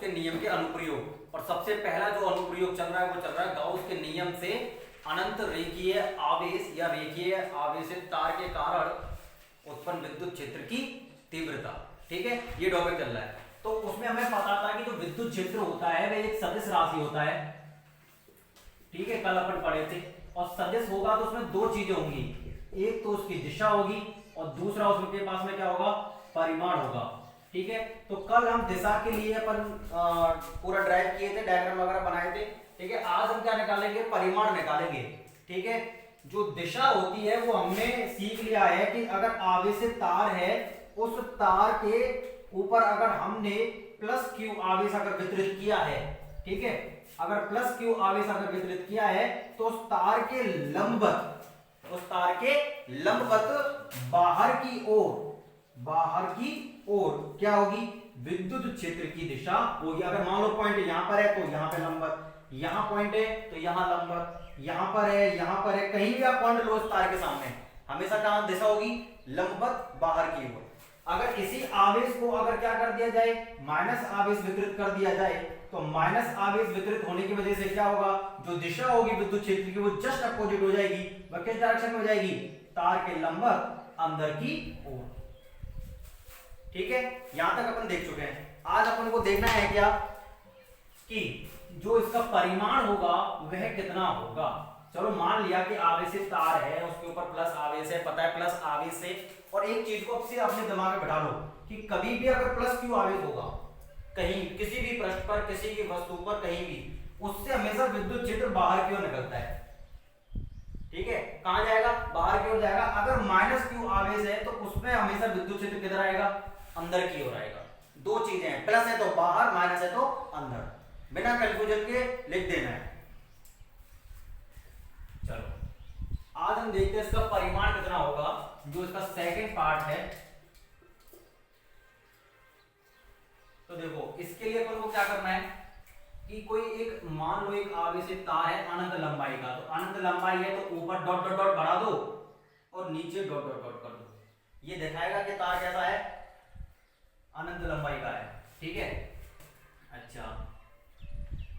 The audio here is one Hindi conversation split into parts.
के नियम के अनुप्रयोग। और सबसे पहला जो अनुप्रयोग चल रहा है वो चल रहा है गाउस के नियम से अनंत रेखीय आवेश या रेखीय आवेशित तार के कारण उत्पन्न विद्युत क्षेत्र की तीव्रता। ठीक है, ये टॉपिक चल रहा है। तो उसमें हमें पता था कि जो विद्युत क्षेत्र होता है वह एक सदिश राशि होता है। ठीक है, कल अपन पढ़े थे। और सदिश होगा तो उसमें दो चीजें होंगी, एक तो उसकी दिशा होगी और दूसरा उसके पास में क्या होगा, परिमाण होगा। ठीक है, तो कल हम दिशा के लिए अपन पूरा ड्राइव किए थे, डायग्राम वगैरह बनाए थे। ठीक है, आज हम क्या निकालेंगे, परिमाण निकालेंगे। ठीक है, जो दिशा होती है वो हमने सीख लिया है कि अगर आवेशित तार है उस तार के ऊपर अगर हमने प्लस क्यू आवेश अगर वितरित किया है, ठीक है, अगर प्लस क्यू आवेश अगर वितरित किया है तो उस तार के लंबवत बाहर की ओर क्या होगी, विद्युत क्षेत्र की दिशा होगी। अगर मान लो पॉइंट यहां पर है तो यहां पे लंबवत, यहां पॉइंट है तो यहां लंबवत, यहां पर है, कहीं भी आप पॉइंट लो उस तार के सामने, हमेशा कहां दिशा होगी, लंबवत बाहर की ओर। अगर इसी आवेश को अगर क्या कर दिया जाए, माइनस आवेश वितरित कर दिया जाए, तो माइनस आवेश वितरित होने की वजह से क्या होगा, जो दिशा होगी विद्युत क्षेत्र की वो जस्ट अपोजिट हो जाएगी। वह किस डायरेक्शन में हो जाएगी, तार के लंबवत अंदर की ओर। ठीक है, यहां तक अपन देख चुके हैं। आज अपन को देखना है क्या कि जो इसका परिमाण होगा वह कितना होगा। चलो मान लिया कि आवेशित तार है, उसके ऊपर प्लस आवेश है, पता है प्लस आवेश से। और एक चीज को अपने दिमाग में बैठा लो कि कभी भी अगर प्लस क्यू आवेश होगा कहीं, किसी भी पृष्ठ पर, किसी की वस्तु पर, कहीं भी, उससे हमेशा विद्युत क्षेत्र बाहर की ओर निकलता है। ठीक है, कहां जाएगा, बाहर की ओर जाएगा। अगर माइनस क्यू आवेश है तो उसमें हमेशा विद्युत क्षेत्र किधर आएगा, अंदर की ओर आएगा। दो चीजें हैं, प्लस है तो बाहर, माइनस है तो अंदर, बिना कंफ्यूजन के लिख देना है। चलो आज हम देखते हैं इसका परिमाण कितना होगा, जो इसका सेकंड पार्ट है। तो देखो इसके लिए अपन को क्या करना है कि कोई एक, मान लो एक आवेशित तार है अनंत लंबाई का, तो अनंत लंबाई है तो ऊपर डॉट डॉट डॉट बढ़ा दो और नीचे डॉट डॉट डॉट कर दो। ये दिखाएगा कि तार कैसा है, अनंत लंबाई का है। ठीक है, अच्छा,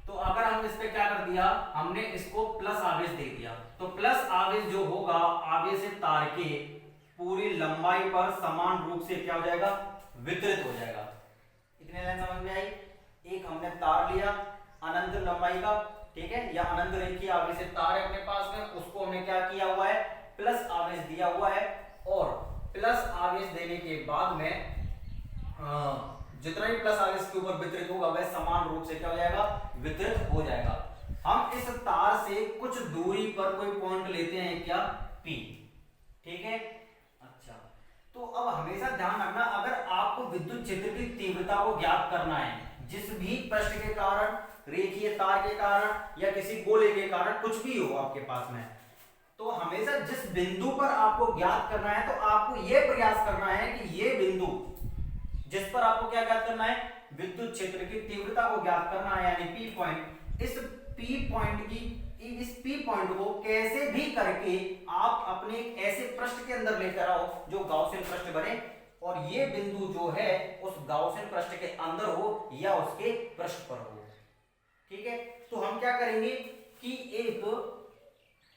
तो अगर हम इस पे क्या कर दिया, हमने इसको प्लस आवेश दे दिया, तो प्लस आवेश जो होगा आवेशित तार के पूरी लंबाई पर समान रूप से क्या हो जाएगा, वितरित हो जाएगा। इतने लाइन समझ में आई। एक हमने तार लिया अनंत लंबाई का, ठीक है, या अनंत रेखीय आवेशित तार है अपने पास में, उसको हमने क्या किया हुआ है, प्लस आवेश दिया हुआ है। और प्लस आवेश देने के बाद में जितना भी प्लस आवेश के ऊपर वितरित होगा वह समान रूप से क्या हो जाएगा, वितरित हो जाएगा। हम इस तार से कुछ दूरी पर कोई पॉइंट लेते हैं क्या, P। ठीक है, अच्छा, तो अब हमेशा ध्यान रखना, अगर आपको विद्युत क्षेत्र की तीव्रता को ज्ञात करना है, जिस भी पृष्ठ के कारण, रेखीय तार के कारण या किसी गोले के कारण, कुछ भी हो आपके पास में, तो हमेशा जिस बिंदु पर आपको ज्ञात करना है, तो आपको यह प्रयास करना है कि यह बिंदु जिस पर आपको क्या ज्ञात करना है, विद्युत क्षेत्र की तीव्रता को ज्ञात करना है, यानी P पॉइंट। इस P पॉइंट को कैसे भी करके आप अपने ऐसे पृष्ठ के अंदर लेकर आओ जो गाउसियन पृष्ठ बने, और ये बिंदु जो है उस गाउसियन पृष्ठ के अंदर हो या उसके पृष्ठ पर हो। ठीक है, तो हम क्या करेंगे कि एक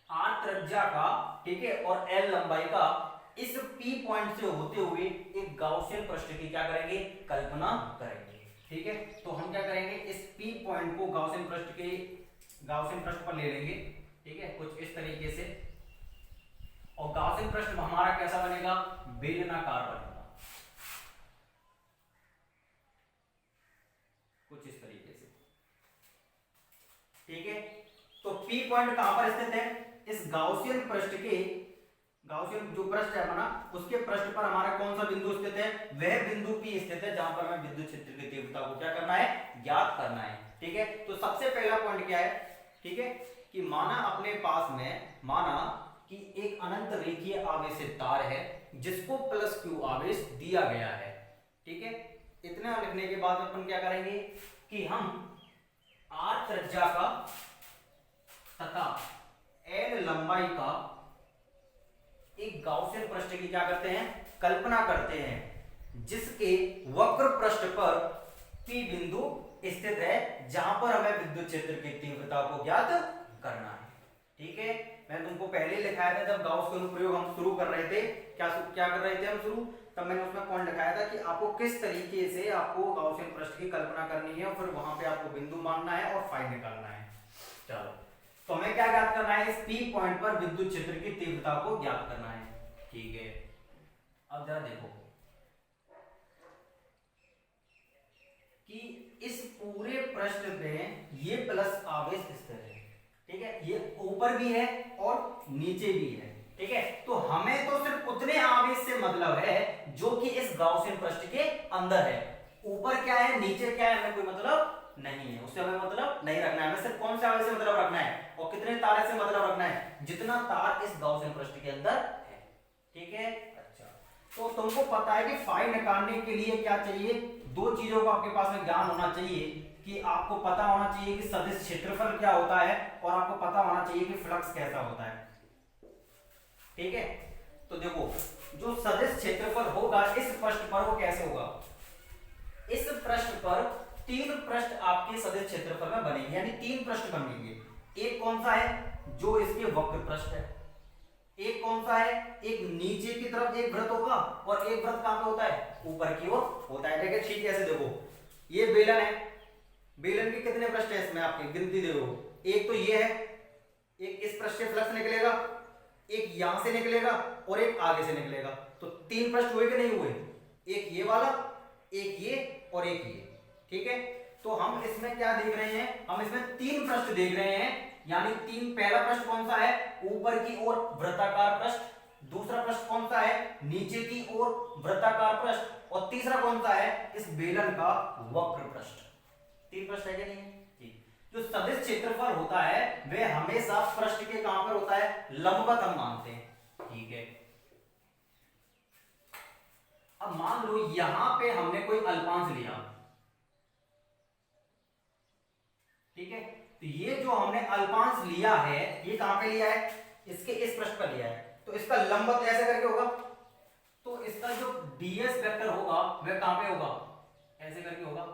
R त्रिज्या का, ठीक है, और L लंबाई का इस P पॉइंट से होते हुए एक गाउसियन पृष्ठ की क्या करेंगे, कल्पना करेंगे। ठीक है, तो हम क्या करेंगे, इस P पॉइंट को गाउसियन पृष्ठ पर ले लेंगे। ठीक है, कुछ इस तरीके से, और गाउसियन पृष्ठ हमारा कैसा बनेगा, बेलनाकार बनेगा, कुछ इस तरीके से। ठीक है, तो P पॉइंट कहां पर स्थित है, इस गाउसियन पृष्ठ के, गाउसियन जो पृष्ठ है बना उसके पृष्ठ पर हमारा कौन सा बिंदु स्थित है, वह बिंदु P स्थित है जहां पर हमें विद्युत क्षेत्र की तीव्रता को क्या करना है, ज्ञात करना है। ठीक है, तो सबसे पहला पॉइंट क्या है, ठीक है, कि माना अपने पास में, माना कि एक अनंत रेखीय आवेशित तार है जिसको प्लस क्यू आवेश दिया गया है। ठीक है, इतना लिखने के बाद अपन क्या करेंगे कि हम R त्रिज्या का तथा L लंबाई का एक गाउसियन पृष्ठ की क्या करते हैं, कल्पना करते हैं, जिसके वक्र पृष्ठ पर P बिंदु स्थित है जहां पर हमें विद्युत क्षेत्र की तीव्रता को ज्ञात करना है। ठीक है, मैंने तुमको पहले ही लिखाया था जब गाउस के अनुप्रयोग हम शुरू कर रहे थे, क्या कर रहे थे हम शुरू, तब मैंने उसमें पॉइंट लिखाया था कि आपको किस तरीके से आपको गाउसियन पृष्ठ की कल्पना करनी है और फिर वहां पे आपको बिंदु मानना है और फाई निकालना है। चलो, तो हमें क्या ज्ञात करना है, इस P पॉइंट पर विद्युत क्षेत्र की तीव्रता को ज्ञात करना है। ठीक है, अब जरा देखो कि इस पूरे पृष्ठ पे ये प्लस आवेश स्थिर है। ठीक है, ये ऊपर भी है और नीचे भी है। ठीक है, तो हमें तो सिर्फ उतने आवेश से मतलब है जो कि इस गाउसियन पृष्ठ के अंदर है। ऊपर क्या है नीचे क्या है हमें कोई मतलब नहीं है, उससे हमें मतलब नहीं रखना है। हमें सिर्फ कौन से आवेश से मतलब रखना है और कितने तारे से मतलब रखना है, जितना तार इस गाउसियन पृष्ठ के अंदर है। ठीक है, अच्छा, तो तुमको पता है कि फाई निकालने के लिए क्या चाहिए, दो चीजों का आपके पास में ज्ञान होना चाहिए कि आपको पता होना चाहिए कि सदिश क्षेत्रफल क्या होता है और आपको पता होना चाहिए कि फ्लक्स कैसा होता है। ठीक है, तो देखो जो सदिश क्षेत्रफल होगा इस पृष्ठ पर वो कैसे होगा, इस पृष्ठ पर तीन पृष्ठ आपके सदिश क्षेत्रफल में बनेंगे, यानी तीन पृष्ठ बनेंगे। एक कौन सा है, जो इसके वक्र पृष्ठ है। एक कौन सा है, एक नीचे की तरफ एक वृत्त होगा और एक वृत्त कहां पे होता है, ऊपर की ओर होता है। देखिए ठीक है, ऐसे देखो ये बेलन है, बेलन के कितने पृष्ठ है इसमें आपके गिनती देखो, एक तो ये है, एक इस पृष्ठ से फ्लक्स निकलेगा, एक यहां से निकलेगा और एक आगे से निकलेगा। तो तीन पृष्ठ हुए कि नहीं हुए, एक ये वाला, एक ये और एक ये। ठीक है, तो हम इसमें क्या देख रहे हैं, हम इसमें तीन पृष्ठ देख रहे हैं, यानी तीन, पहला पृष्ठ कौन सा है, ऊपर की ओर वृत्ताकार पृष्ठ, दूसरा पृष्ठ कौन सा है, नीचे की ओर वृत्ताकार पृष्ठ, और तीसरा कौन सा है, इस बेलन का वक्र पृष्ठ। तीन पृष्ठ है कि नहीं, जो सदिश क्षेत्रफल होता है वह हमेशा पृष्ठ के कहां पर होता है, लंबवत हम मानते हैं। ठीक है, अब मान लो यहां पे हमने कोई अल्पांश लिया। ठीक है, तो ये जो हमने अल्पांश लिया है ये कहां पे लिया है, इसके इस पृष्ठ पर लिया है, तो इसका लंबवत ऐसे करके होगा, तो इसका जो ds वेक्टर होगा वह कहां पे होगा, ऐसे करके होगा।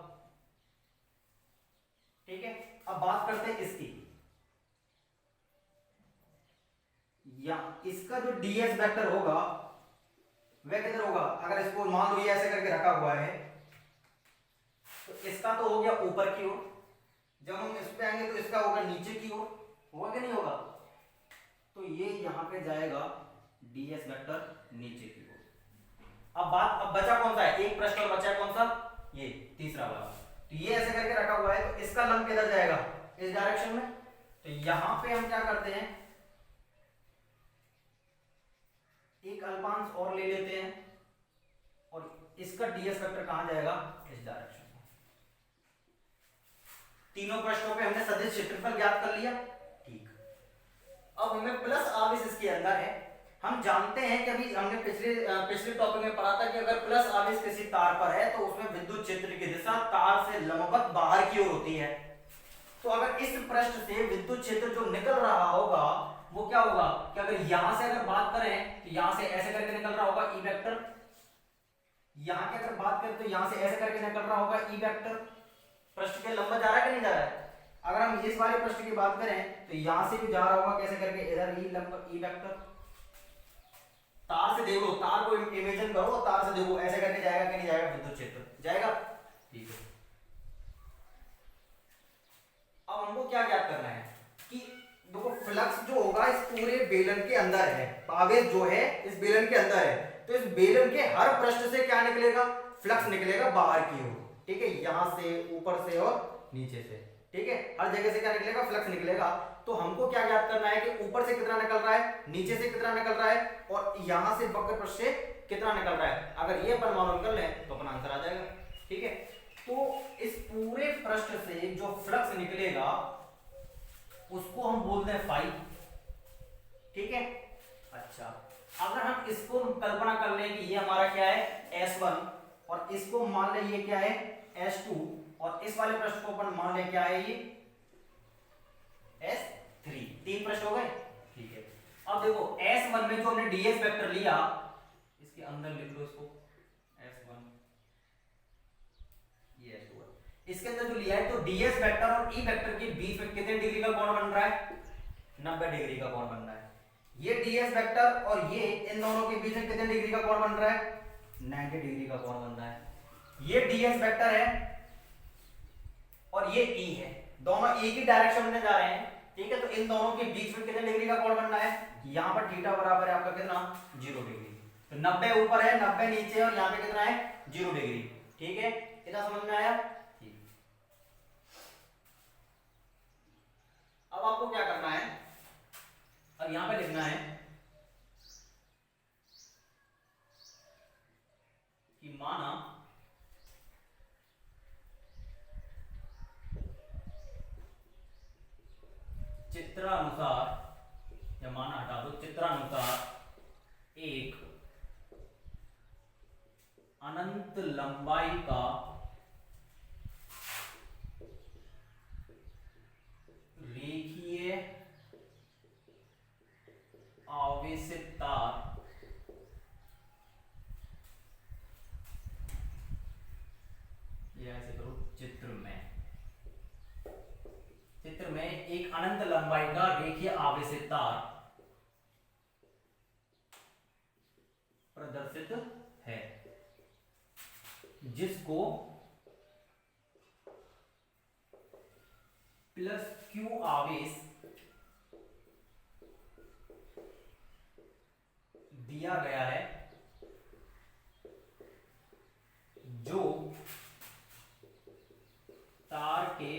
ठीक है, अब बात करते हैं इसकी, या इसका जो ds वेक्टर होगा वह किधर होगा, अगर इसको मान लो ये ऐसे करके रखा हुआ है तो इसका तो हो गया ऊपर की ओर, जब हम इस पे आएंगे तो इसका होगा नीचे की ओर, होगा कि नहीं होगा, तो ये यहां पे जाएगा ds वेक्टर नीचे की ओर। अब बचा कौन सा है, एक पृष्ठ और बचा कौन सा, ये तीसरा वाला, तो ये ऐसे करके रखा हुआ है, तो इसका लंब किधर जाएगा, इस डायरेक्शन में। तो यहां पे हम क्या करते हैं, एक अल्पांश और ले लेते हैं और इसका ds वेक्टर कहां जाएगा, इस डायरेक्शन में। तीनों पृष्ठों पे हमने सदिश क्षेत्रफल ज्ञात कर लिया। ठीक, अब हमें प्लस आवेश इसके अंदर है। हम जानते हैं कि अभी हमने पिछले टॉपिक में पढ़ा था कि अगर प्लस आवेश किसी तार पर है तो उसमें विद्युत क्षेत्र की दिशा तार से लंबवत बाहर की ओर होती है। तो अगर इस पृष्ठ से विद्युत क्षेत्र जो निकल रहा होगा वो क्या होगा, कि अगर यहां से अगर बात करें तो यहां से ऐसे करके निकल रहा होगा ई वेक्टर, यहां की अगर बात करें तो यहां से ऐसे करके निकल रहा होगा ई वेक्टर, पृष्ठ के लंबा जा रहा है कि नहीं जा रहा है। अगर हम इस वाले पृष्ठ की बात करें तो यहां से भी जा रहा होगा, कैसे करके, इधर ई लंबा ई वेक्टर। तार से देखो, तार को इमेजिन करो, तार से देखो ऐसे करके जाएगा कि नहीं जाएगा, विद्युत क्षेत्र जाएगा। ठीक है, अब हमको क्या ज्ञात करना है कि देखो फ्लक्स जो होगा इस पूरे बेलन के अंदर है, आवेश जो है इस बेलन के अंदर है, तो इस बेलन के हर पृष्ठ से क्या निकलेगा, फ्लक्स निकलेगा बाहर की ओर। ठीक है, यहां से, ऊपर से और नीचे से। ठीक है, हर जगह से क्या निकलेगा, फ्लक्स निकलेगा। तो हमको क्या ज्ञात करना है कि ऊपर से कितना निकल रहा है, नीचे से कितना निकल रहा है और यहां से वक्र पृष्ठ से कितना निकल रहा है। अगर ये परमाणु निकल रहे हैं तो अपना आंसर आ जाएगा। ठीक है, तो इस पूरे पृष्ठ से जो फ्लक्स निकलेगा उसको हम बोलते हैं फाई। ठीक है, अच्छा, अगर हम इसको कल्पना कर लें कि ये हमारा क्या है S1 और इसको मान लें ये क्या है S2 और इस वाले पृष्ठ को अपन मान लें क्या है ये S3, तीन पृष्ठ हो गए। ठीक है, अब देखो S1 में जो हमने ds वेक्टर लिया, इसके अंदर लिख लो इसको S1, ये S2 है। इसके अंदर जो लिया है तो ds वेक्टर और e वेक्टर के बीच में कितने डिग्री का कोण बन रहा है? 90 डिग्री का कोण बन रहा है। ये ds वेक्टर और ये इन दोनों के बीच में कितने डिग्री का कोण बन रहा है? 90 डिग्री का कोण बन रहा है। ये ds वेक्टर है और ये e है, दोनों एक ही डायरेक्शन में जा रहे हैं, ठीक है। तो इन दोनों के बीच में कितने डिग्री का कोण बनना है? यहाँ पर थीटा बराबर है आपका कितना? 0 डिग्री। तो 90 ऊपर है, 90 नीचे, और यहाँ पे कितना है? 0 डिग्री, ठीक है। इतना समझ में आया? ठीक। अब आपको क्या करना है, अब यहाँ पे लिखना है कि माना चित्रानुसार, या माना हटा दो, चित्रानुसार एक अनंत लंबाई का रेखीय आवेशित तार या ऐसे करो, चित्र में एक अनंत लंबाई का रेखीय आवेशित तार प्रदर्शित है, जिसको प्लस q आवेश दिया गया है, जो तार के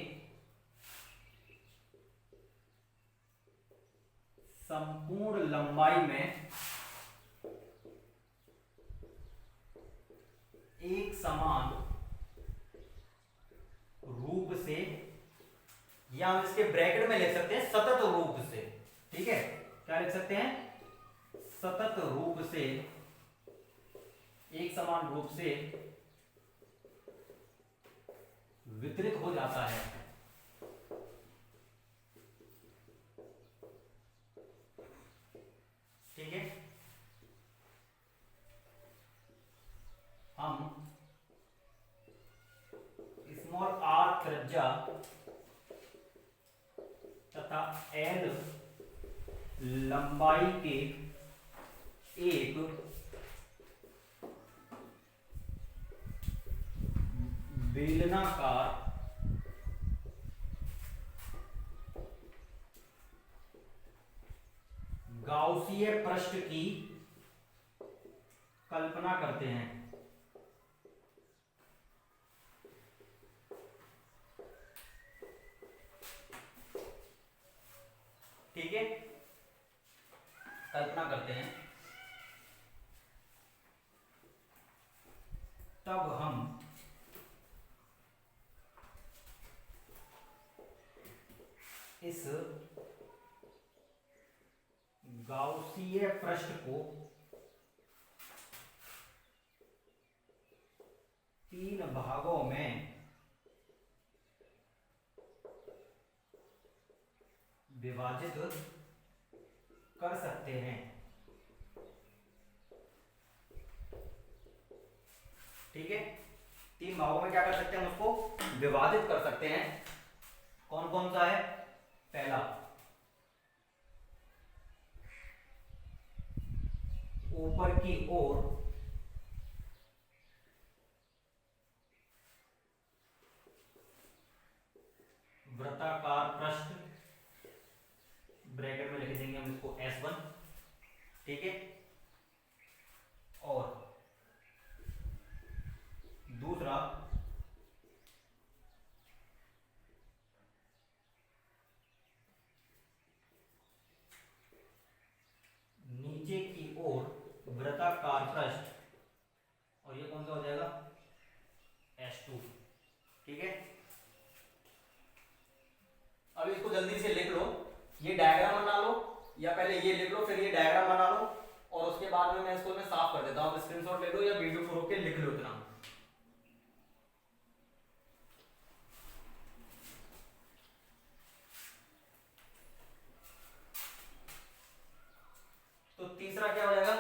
संपूर्ण लंबाई में एक समान रूप से, या हम इसके ब्रैकेट में लिख सकते हैं सतत रूप से, ठीक है। क्या लिख सकते हैं? सतत रूप से, एक समान रूप से वितरित हो जाता है। ठीक है, हम स्मॉल r त्रिज्या तथा l लंबाई के एक बेलनाकार गाउसीय पृष्ठ की कल्पना करते हैं। ठीक है, कल्पना करते हैं, तब हम इस गाउसीय पृष्ठ को तीन भागों में विभाजित कर सकते हैं। ठीक है, तीन भागों में क्या कर सकते हैं, हम उसको विभाजित कर सकते हैं। कौन कौन सा है? पहला, ऊपर की ओर वृत्ताकार पृष्ठ, ब्रैकेट में लिख देंगे हम इसको S1, ठीक है। और दूसरा, नीचे की ओर वृत्ताकार पृष्ठ, और ये कौन सा हो जाएगा? S2, ठीक है। अब इसको जल्दी से लिख लो, ये डायग्राम बना लो, या पहले ये लिख लो फिर ये डायग्राम बना लो, और उसके बाद में मैं इसको मैं साफ कर देता हूं। आप स्क्रीनशॉट ले लो या वीडियो को रोक के लिख लो इतना। तो तीसरा क्या हो जाएगा?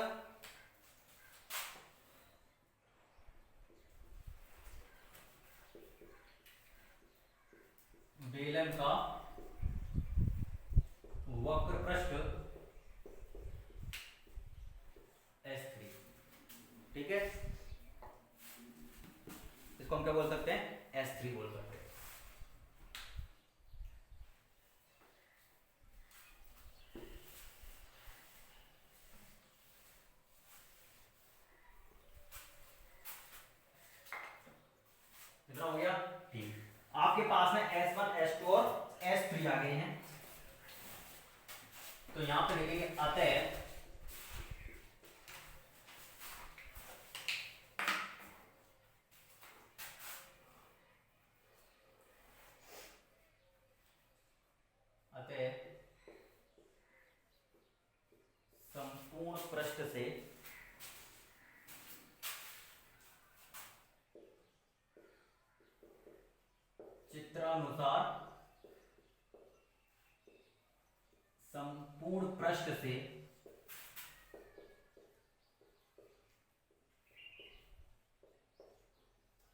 से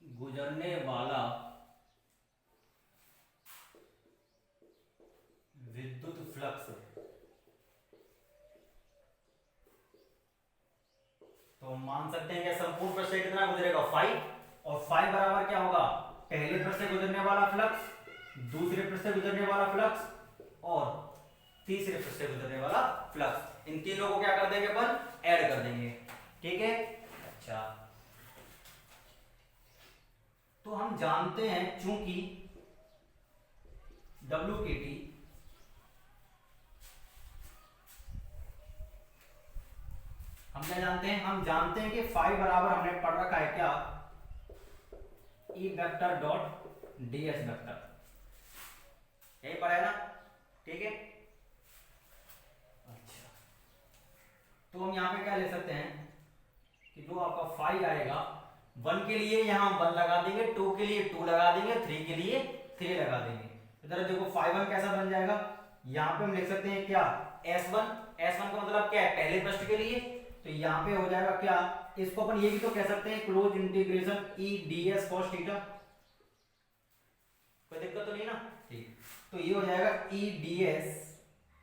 गुजरने वाला विद्युत फ्लक्स, तो मान सकते हैं कि संपूर्ण पृष्ठ से कितना गुजरेगा 5, और 5 बराबर क्या होगा, पहले पृष्ठ से गुजरने वाला फ्लक्स, दूसरे पृष्ठ से गुजरने वाला फ्लक्स और तीसरे पृष्ठ से गुजरने वाला फ्लक्स। इन तीनों को क्या कर देंगे अपन, ऐड कर देंगे। ठीक है, अच्छा तो हम जानते हैं चूंकि WKT हम क्या जानते हैं, हम जानते हैं कि फाई बराबर हमने पढ़ रखा है क्या, E vector dot ds vector, यही पढ़ा है ना। ठीक है, अच्छा तो हम यहां पे क्या ले सकते हैं कि जो आपका फाई आएगा 1 के लिए यहां 1 लगा देंगे, 2 के लिए 2 लगा देंगे, 3 के लिए 3 लगा देंगे। इधर देखो फाई 1 कैसा बन जाएगा, यहां पे हम लिख सकते हैं क्या S1, S1 का मतलब क्या है, पहले पृष्ठ के लिए, तो यहां पे हो जाएगा क्या, इसको अपन ये भी तो कह सकते हैं close integration E ds cos theta, कोई दिक्कत तो नहीं ना। ठीक, तो ये हो जाएगा E ds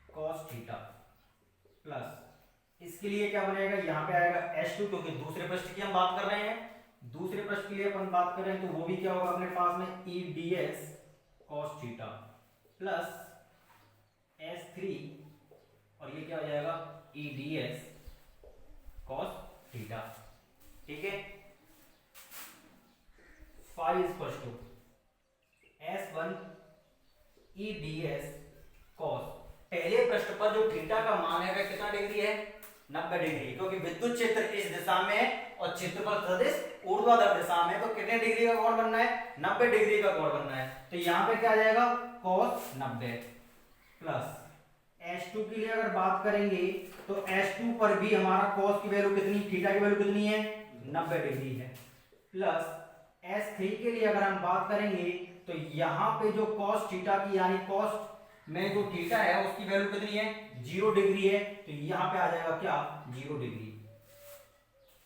cos theta plus इसके लिए क्या बनेगा, यहां पे आएगा S2 क्योंकि दूसरे पृष्ठ की हम बात कर रहे हैं, दूसरे पृष्ठ के लिए अपन बात कर रहे हैं तो वो भी क्या होगा अपने पास में E ds cos theta plus S3 और ये क्या हो जाएगा E ds cos थीटा। ठीक है, phi equal to S1 E ds cos, पहले पृष्ठ पर जो थीटा का मान है वह कितना डिग्री है, 90 डिग्री, क्योंकि विद्युत क्षेत्र इस दिशा में है और क्षेत्रफल सदिश ऊर्ध्वाधर दिशा में, तो कितने डिग्री का कोण बनना है, 90 डिग्री का कोण बनना है। तो यहां पे क्या आ जाएगा cos 90 प्लस S2 के लिए अगर बात करेंगे तो S2 पर भी हमारा cos की वैल्यू कितनी, थीटा की वैल्यू कितनी है, 90 डिग्री है, प्लस S3 के लिए अगर हम बात करेंगे तो यहां पे जो cos थीटा की यानी cos में जो थीटा है उसकी वैल्यू कितनी है, 0 डिग्री है, तो यहां पे आ जाएगा क्या 0 डिग्री।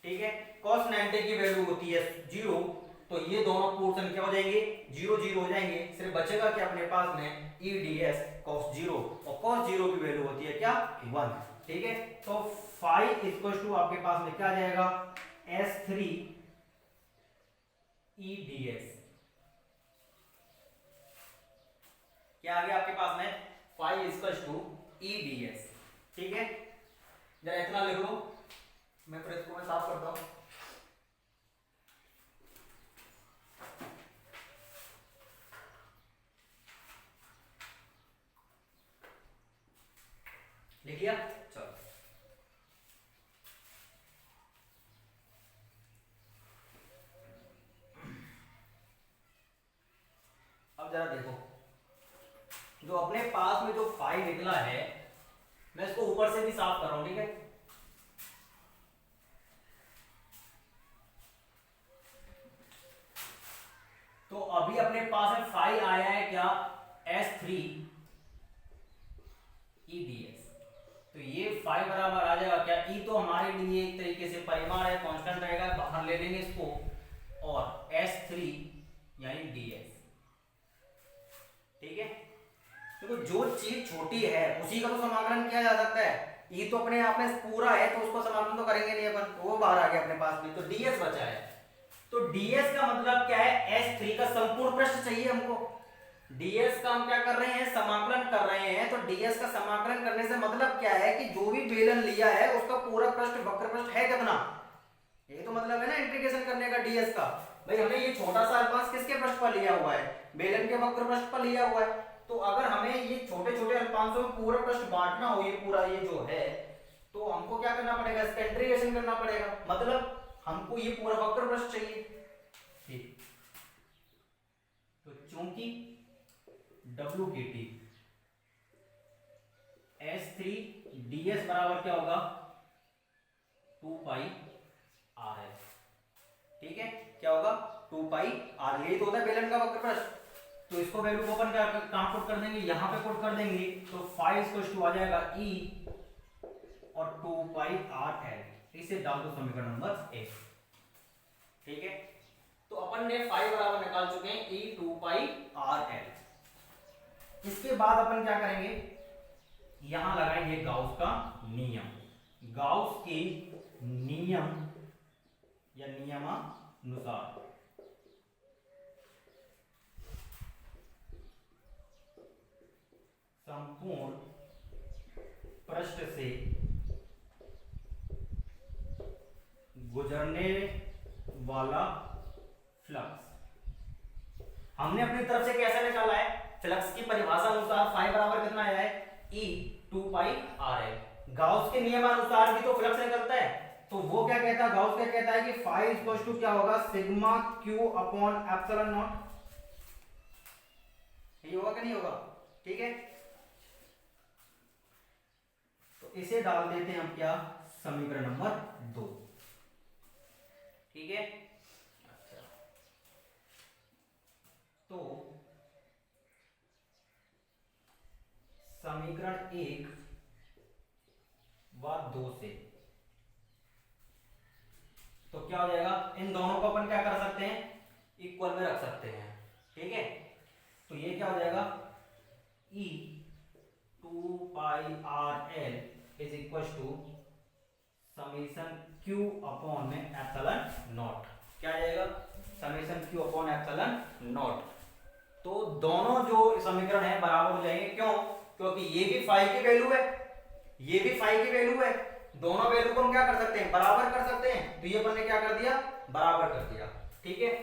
ठीक है, cos 90 की वैल्यू होती है 0, तो ये दोनों पोर्शन क्या हो जाएंगे, 0 0 हो जाएंगे, सिर्फ बचेगा क्या अपने पास में E ds cos 0, और cos 0 की वैल्यू होती है क्या 1। ठीक है, तो फाई इक्वल टू आपके पास में क्या आ जाएगा S3 E ds, क्या आ गया आपके पास में phi equal to E ds। ठीक है, जरा इतना लिख लो, मैं फिर इसको मैं साफ करता हूं। लिख लिया, चलो अब जरा देखो, जो अपने पास में जो फाई निकला है मैं इसको ऊपर से भी साफ कर रहा हूं। ठीक है, तो अभी अपने पास में फाई आया है क्या S3 E ds, तो ये फाई बराबर आ जाएगा क्या, E तो हमारे लिए एक तरीके से परिमाण है, कांस्टेंट रहेगा, बाहर ले लेंगे इसको, और S3 यानी ds। ठीक है, देखो जो चीज छोटी है उसी का तो समाकलन किया जा सकता है, E तो अपने आप में पूरा है तो उसको समाकलन तो करेंगे नहीं अपन, वो बाहर आ गया अपने पास में, तो ds बचा है। तो ds का मतलब क्या है, S3 का संपूर्ण पृष्ठ चाहिए हमको, ds का हम क्या कर रहे हैं, समाकलन कर रहे हैं, तो ds का समाकलन करने से मतलब क्या है कि जो भी बेलन लिया है उसका पूरा पृष्ठ वक्र पृष्ठ है कितना, ये तो मतलब है ना इंटीग्रेशन करने का ds का। भाई हमने ये छोटा सा अल्पांश किसके पृष्ठ पर लिया हुआ है, बेलन के वक्र पृष्ठ पर लिया हुआ है, तो अगर हमें ये छोटे छोटे अल्पांशों में पूरा पृष्ठ बांटना हो, ये पूरा ये जो है, तो हमको क्या करना पड़ेगा, इसका इंटीग्रेशन करना पड़ेगा, मतलब हमको ये पूरा वक्र पृष्ठ चाहिए। ठीक, तो चूंकि WKT S3 ds बराबर क्या होगा 2 पाई r है। ठीक है, क्या होगा 2 पाई r, यही तो होता है बेलन का वक्र पृष्ठ, तो इसको वैल्यू को अपन क्या कहां पुट कर देंगे, यहां पे पुट कर देंगे, तो फाई इक्वल टू आ जाएगा E और 2 पाई आर एल, इसे डाल दो समीकरण नंबर 1। ठीक है, तो अपन ने फाई बराबर निकाल चुके हैं ई 2 पाई आर एल। इसके बाद अपन क्या करेंगे, यहां लगाएंगे गाउस का नियम। गाउस के नियम या नियमानुसार संपूर्ण पृष्ठ से गुजरने वाला फ्लक्स, हमने अपनी तरफ से कैसे निकाला है, फ्लक्स की परिभाषा अनुसार फाई बराबर कितना आया है, ई 2 पाई आर एल। गाउस के नियमानुसार भी तो फ्लक्स निकलता है, तो वो क्या कहता है, गाउस क्या कहता है कि फाई इक्वल टू क्या होगा, sigma Q upon epsilon not. ये होगा कि नहीं होगा? ठीक है, तो इसे डाल देते हैं हम क्या, समीकरण नंबर 2। ठीक है, अच्छा, तो समीकरण 1 व 2 से तो क्या हो जाएगा, इन दोनों को अपन क्या कर सकते हैं, इक्वल में रख सकते हैं। ठीक है, तो ये क्या हो जाएगा, e 2 pi r l is equal to summation q upon में एप्सिलॉन नॉट। क्या आ जाएगा, summation q upon epsilon naught. तो दोनों जो समीकरण है बराबर हो जाएंगे, क्यों, क्योंकि ये भी फाई की वैल्यू है, ये भी फाई की वैल्यू है, दोनों वैल्यू को हम क्या कर सकते हैं, बराबर कर सकते हैं। तो ये अपन ने क्या कर दिया, बराबर कर दिया। ठीक है,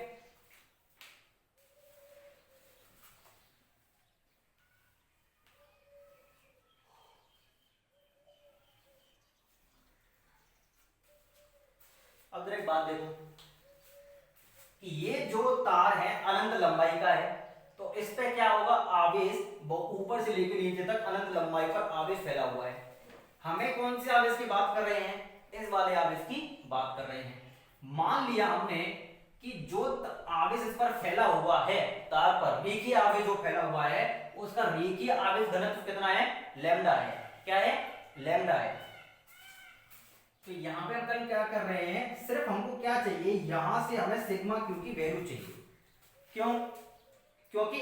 अब एक बात देखो कि ये जो तार है अनंत लंबाई का है, तो इस पे क्या होगा, आवेश ऊपर से लेकर नीचे तक अनंत लंबाई पर आवेश फैला हुआ है। हमें कौन से आवेश की बात कर रहे हैं, इस वाले आवेश की बात कर रहे हैं। मान लिया हमने कि जो आवेश इस पर फैला हुआ है, तार पर रेखीय आवेश जो फैला हुआ है, उसका रेखीय आवेश घनत्व कितना है, लैम्डा है। क्या है, लैम्डा है। तो यहां पे अपन क्या कर रहे हैं, सिर्फ हमको क्या चाहिए, यहां से हमें सिग्मा क्यू की वैल्यू चाहिए। क्यों, क्योंकि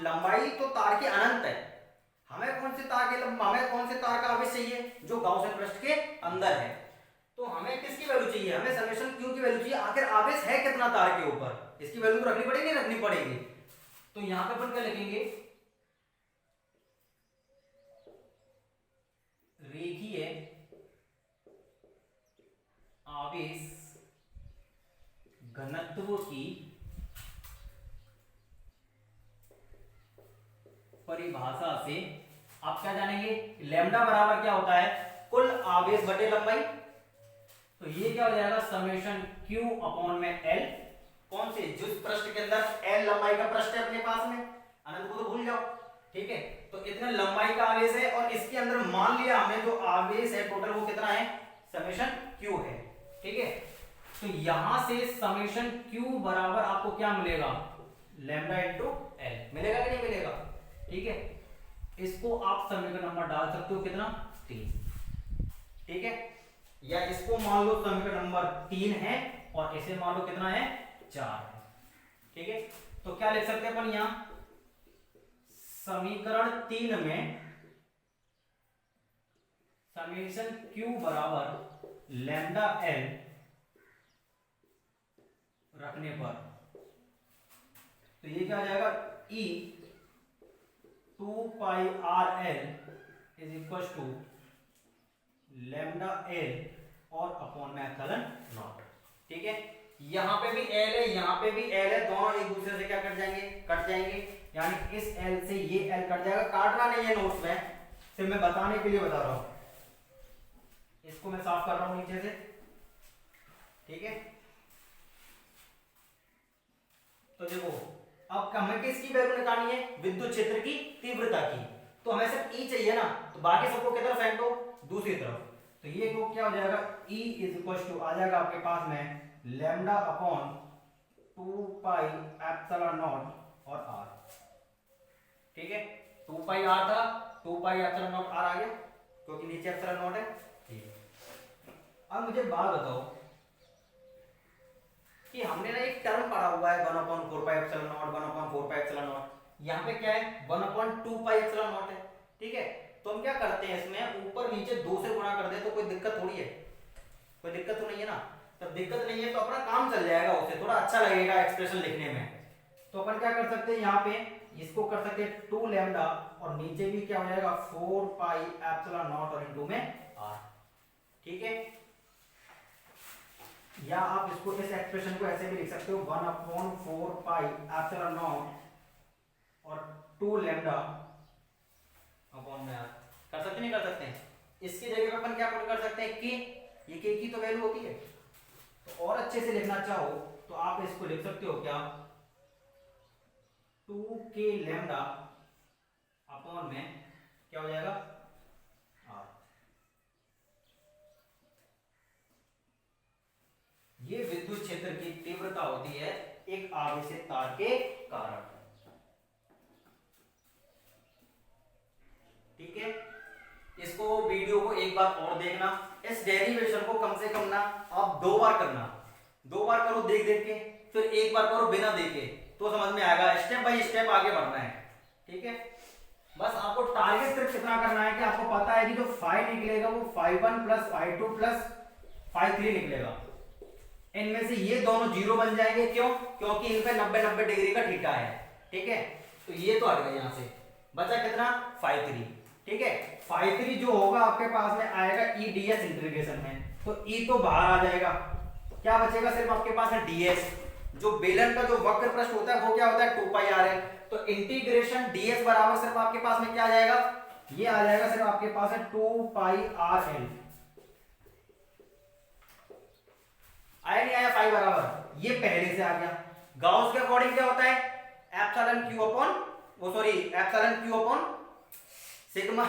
लंबाई तो तार की अनंत है, हमें कौन से तार का आवेश चाहिए, जो गाउसियन पृष्ठ के अंदर है। तो हमें किसकी वैल्यू चाहिए, हमें समेशन क्यू की वैल्यू चाहिए। आखिर आवेश है कितना तार के ऊपर, इसकी वैल्यू रखनी पड़ेगी, रखनी पड़ेगी। तो यहां पे अपन क्या लिखेंगे, रेखीय आवेश घनत्व की परिभाषा से आप क्या जानेंगे, लैम्डा बराबर क्या होता है, कुल आवेश बटे लंबाई। तो ये क्या हो जाएगा, समेशन क्यू अपॉन में एल, कौन से, जिस पृष्ठ के अंदर एल लंबाई का पृष्ठ है अपने पास में, अनंत को तो भूल जाओ। ठीक है, तो इतना लंबाई का आवेश है, और इसके अंदर मान लिया हमने जो आवेश है टोटल वो कितना है, समेशन क्यू है। ठीक है, तो यहां से समेशन क्यू बराबर आपको क्या मिलेगा, लैम्डा इंटू एल मिलेगा कि नहीं मिलेगा। ठीक है, इसको आप समीकरण नंबर डाल सकते हो कितना, 3। ठीक है, या इसको मान लो समीकरण नंबर 3 है, और इसे मान लो कितना है, 4 है। ठीक है, तो क्या लिख सकते हैं अपन यहां, समीकरण 3 में समेशन क्यू बराबर लैम्डा एल रखने पर, तो ये क्या आ जाएगा, e 2 pi r l is equal to lambda l और अपॉन में एप्सिलॉन नॉट। ठीक है, यहां पे भी एल है, यहां पे भी एल है, दोनों एक दूसरे से क्या कट जाएंगे, कट जाएंगे। यानी इस एल से ये एल कट जाएगा, काटना नहीं है नोट्स में, सिर्फ मैं बताने के लिए बता रहा हूं। इसको मैं साफ कर रहा हूं नीचे से। ठीक है, तो देखो अब हमें किसकी वैल्यू निकालनी है, विद्युत क्षेत्र की तीव्रता की। तो हमें सिर्फ ई चाहिए ना, तो बाकी सबको किधर फेंक दो, दूसरी तरफ। तो ये को क्या हो जाएगा, E इज इक्वल टू आ जाएगा आपके पास में lambda upon 2 pi epsilon not और R। ठीक है, 2 पाई R था, 2 पाई एप्सिलॉन नॉट R आ गया, क्योंकि नीचे एप्सिलॉन नॉट है। ठीक है, अब मुझे बात बताओ कि हमने ना एक टर्म पढ़ा हुआ है 1/4πε0, 1/4πε0। यहाँ पे क्या है 1/2πε0 है। ठीक है, तो हम क्या करते हैं इसमें ऊपर नीचे 2 से गुणा कर दे तो कोई दिक्कत थोड़ी है, कोई दिक्कत तो नहीं है ना। तब दिक्कत नहीं है तो अपना काम चल जाएगा, उससे थोड़ा अच्छा लगेगा एक्सप्रेशन लिखने में। तो अपन क्या कर सकते हैं यहाँ पे इसको कर सकते हैं 2 लैम्डा और नीचे भी क्या हो जाएगा 4πε0 और इनटू में r। ठीक है, या आप इसको इस एक्सप्रेशन को ऐसे भी लिख सकते हो 1/4πε0 और 2 लैम्डा अपॉन में r। कर सकते नहीं कर सकते हैं? इसकी जगह पे अपन क्या कर सकते हैं कि ये k की तो वैल्यू होती है। तो और अच्छे से लिखना चाहो तो आप इसको लिख सकते हो क्या 2k लैम्डा अपॉन में क्या हो जाएगा r। ये विद्युत क्षेत्र की तीव्रता होती है एक आवेशित तार के कारण। ठीक है, इसको वीडियो को एक बार और देखना, इस डेरिवेशन को कम से कम ना आप 2 बार करना, 2 बार करो देख देख के, फिर एक बार करो बिना देखे, तो समझ में आएगा। स्टेप बाय स्टेप आगे बढ़ना है। ठीक है, बस आपको टारगेट सिर्फ इतना करना है कि आपको पता है कि जो फाई निकलेगा वो φ1 प्लस φ2 प्लस φ3 निकलेगा। इनमें से ये दोनों जीरो बन जाएंगे, क्यों? क्योंकि इन पे 90-90 डिग्री का थीटा है। ठीक है, तो ये तो हट गया, यहां से बचा कितना φ3। ठीक है, φ3 जो होगा आपके पास में आएगा ई डी एस इंटीग्रेशन में, तो ई तो बाहर आ जाएगा, क्या बचेगा सिर्फ आपके पास है ds। जो बेलन का जो वक्र पृष्ठ होता है वो क्या होता है 2πr। तो इंटीग्रेशन ds बराबर सिर्फ आपके पास में क्या आ जाएगा, ये आ जाएगा सिर्फ आपके पास है 2πrl। आया नहीं आया फाई बराबर, ये पहले से आ गया। गाउस के अकॉर्डिंग क्या होता है epsilon Q upon epsilon Q upon sigma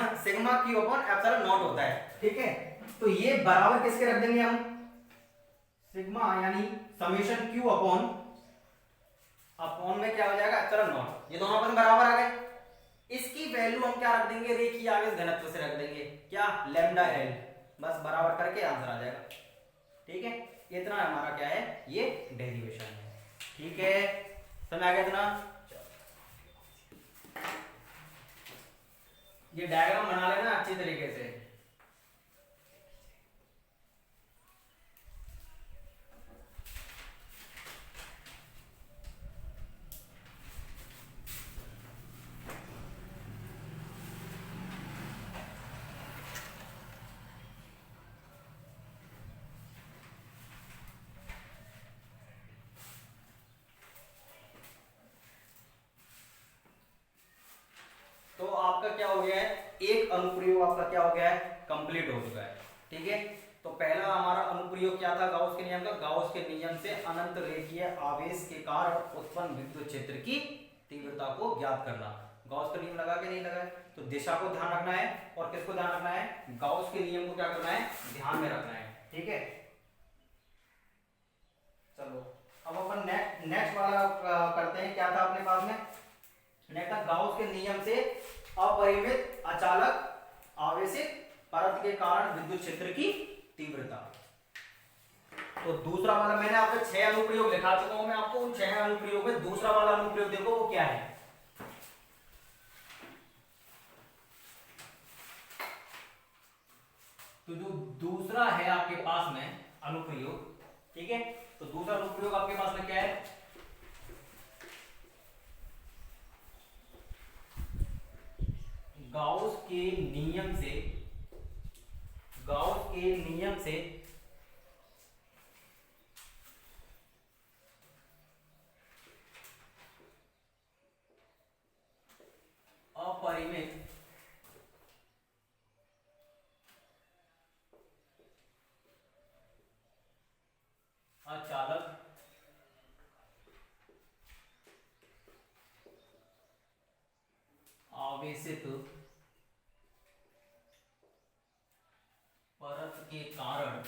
Q upon epsilon not होता है। ठीक है, तो ये बराबर किसके रख देंगे हम सिग्मा यानी समेशन क्यू अपॉन में क्या हो जाएगा एप्सिलॉन नॉट। ये दोनों अपन बराबर आ गए। इसकी वैल्यू हम क्या रख देंगे रेखीय आवेश घनत्व से रख देंगे, क्या लैम्डा एल, बस बराबर करके आंसर आ जाएगा। ठीक है, इतना हमारा क्या है ये डेरिवेशन है। ठीक है, समझ आ गया इतना? ये डायग्राम बना लेना अच्छी तरीके से। तो आपका क्या हो गया है, एक अनुप्रयोग आपका क्या हो गया है कंप्लीट हो चुका है। ठीक है, तो पहला हमारा अनुप्रयोग क्या था गाउस के नियम का, गाउस के नियम से अनंत रेखीय आवेश के कारण उत्पन्न विद्युत क्षेत्र की तीव्रता को ज्ञात करना। गाउस का नियम लगा के नहीं लगा, तो दिशा को ध्यान रखना है और किसको ध्यान रखना है, गाउस के नियम को क्या करना है ध्यान में रखना है। ठीक है, चलो अब अपन नेक्स्ट वाला करते हैं। क्या था अपने पास में नेक्स्ट, गाउस के नियम से अपरिमित अचालक आवेशित परत के कारण विद्युत क्षेत्र की तीव्रता। तो दूसरा वाला मैंने आपको 6 अनुप्रयोग लिखा चुका हूं, मैं आपको उन 6 अनुप्रयोग में दूसरा वाला अनुप्रयोग देखो वो क्या है। तो जो दूसरा है आपके पास में अनुप्रयोग, ठीक है, तो दूसरा अनुप्रयोग आपके पास में क्या है, गाउस के नियम से अपरिमित अचालक आवेशित परत के कारण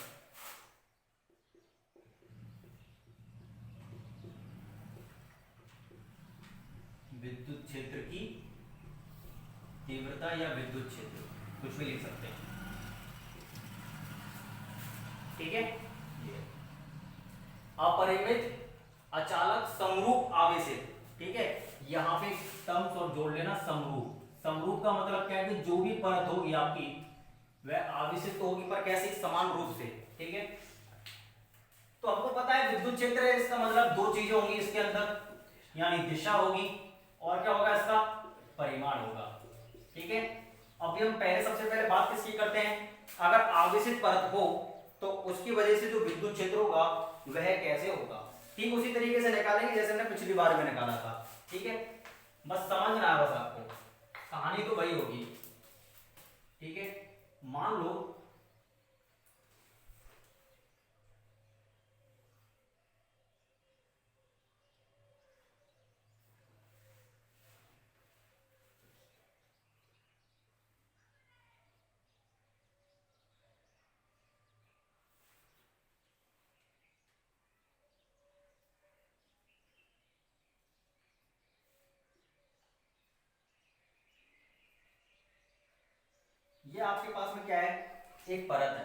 विद्युत क्षेत्र की तीव्रता या विद्युत क्षेत्र कुछ भी लिख सकते हैं। ठीक है, ये अपरिमित अचालक समरूप आवेशित, ठीक है। यहाँ पे टर्म्स और जोड़ लेना, समरूप। समरूप का मतलब क्या है कि जो भी परत होगी आपकी वह आवेशित तो होगी, पर कैसे, समान रूप से, ठीक है। तो आपको पता है विद्युत क्षेत्र है, इसका मतलब दो चीजें होंगी इसके अंदर, यानी दिशा होगी और क्या होगा, इसका परिमाण होगा, ठीक है। अभी हम पहले, सबसे पहले बात किसकी करते हैं, अगर आवेशित परत हो तो उसकी वजह से जो विद्युत क्षेत्र होगा वह कैसे होगा, ठीक उसी तरीके से निकालेंगे जैसे हमने पिछली बार में निकाला था, ठीक है। बस समझना है, बस आपको कहानी तो वही होगी, ठीक है। मान लो ये आपके पास में क्या है, एक परत है,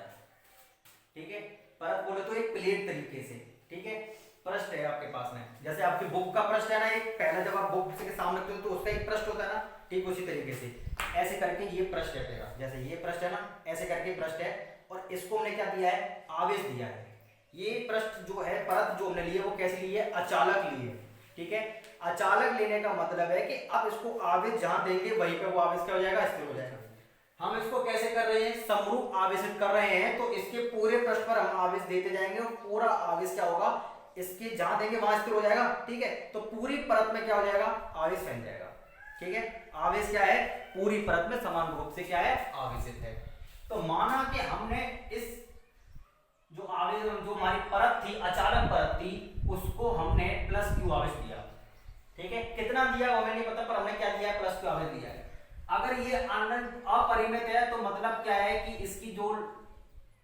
ठीक है। परत बोले तो एक प्लेट तरीके से, ठीक है। पृष्ठ है आपके पास में, जैसे आपकी बुक का पृष्ठ है ना, एक पहला जब आप बुक के सामने रखते हो तो उसका एक पृष्ठ होता है ना, ठीक उसी तरीके से ऐसे करके ये पृष्ठ है तेरा, जैसे ये पृष्ठ है ना, ऐसे करके पृष्ठ है, और इसको हमने क्या दिया है, आवेश दिया है। ये पृष्ठ जो है, परत जो हमने ली है वो कैसे ली है, अचालक ली है, ठीक है। अचालक लेने का मतलब है कि अब इसको आवेश जहां देंगे वहीं पे वो आवेश क्या हो जाएगा, स्थिर हो जाएगा। हम इसको कैसे कर रहे हैं, समरूप आवेशित कर रहे हैं, तो इसके पूरे पृष्ठ पर हम आवेश देते जाएंगे और पूरा आवेश क्या होगा, इसके जहां देंगे वहां स्थिर हो जाएगा, ठीक है। तो पूरी परत में क्या हो जाएगा, आवेश फैल जाएगा, ठीक है। आवेश क्या है, पूरी परत में समान रूप से क्या है, आवेशित है। तो माना कि हमने इस जो आवेश, जो हमारी परत थी, अचालक परत थी, उसको हमने प्लस क्यू आवेश दिया, ठीक है। कितना दिया वो हमें नहीं पता, पर हमने क्या दिया है, प्लस क्यू आवेश दिया है। अगर ये अनंत अपरिमित है तो मतलब क्या है कि इसकी जो